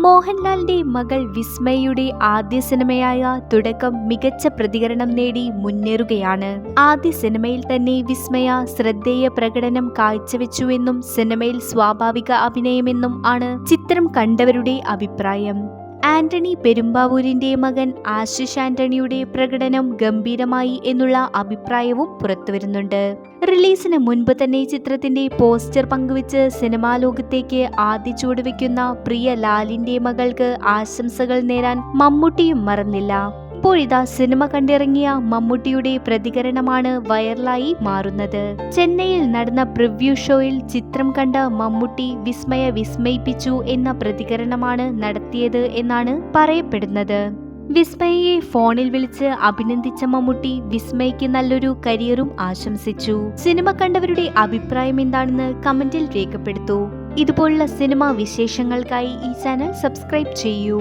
മോഹൻലാലിന്റെ മകൾ വിസ്മയയുടെ ആദ്യ സിനിമയായ തുടക്കം മികച്ച പ്രതികരണം നേടി മുന്നേറുകയാണ്. ആദ്യ സിനിമയിൽ തന്നെ വിസ്മയ ശ്രദ്ധേയ പ്രകടനം കാഴ്ചവെച്ചുവെന്നും സിനിമയിൽ സ്വാഭാവിക അഭിനയമെന്നും ആണ് ചിത്രം കണ്ടവരുടെ അഭിപ്രായം. ആന്റണി പെരുമ്പാവൂരിന്റെ മകൻ ആശിഷ് ആന്റണിയുടെ പ്രകടനം ഗംഭീരമായി എന്നുള്ള അഭിപ്രായവും പുറത്തുവരുന്നുണ്ട്. റിലീസിന് മുൻപ് തന്നെ ചിത്രത്തിന്റെ പോസ്റ്റർ പങ്കുവച്ച് സിനിമാ ലോകത്തേക്ക് ആദ്യ ചുവടുവെക്കുന്ന പ്രിയ ലാലിന്റെ മകൾക്ക് ആശംസകൾ നേരാൻ മമ്മൂട്ടിയും മറന്നില്ല. ഇപ്പോഴിതാ സിനിമ കണ്ടിറങ്ങിയ മമ്മൂട്ടിയുടെ പ്രതികരണമാണ് വൈറലായി മാറുന്നത്. ചെന്നൈയിൽ നടന്ന പ്രിവ്യൂ ഷോയിൽ ചിത്രം കണ്ട മമ്മൂട്ടി വിസ്മയ വിസ്മയിപ്പിച്ചു എന്ന പ്രതികരണമാണ് നടത്തിയത് എന്നാണ് പറയപ്പെടുന്നത്. വിസ്മയയെ ഫോണിൽ വിളിച്ച് അഭിനന്ദിച്ച മമ്മൂട്ടി വിസ്മയ്ക്ക് നല്ലൊരു കരിയറും ആശംസിച്ചു. സിനിമ കണ്ടവരുടെ അഭിപ്രായം എന്താണെന്ന് കമന്റിൽ രേഖപ്പെടുത്തൂ. ഇതുപോലുള്ള സിനിമാ വിശേഷങ്ങൾക്കായി ഈ ചാനൽ സബ്സ്ക്രൈബ് ചെയ്യൂ.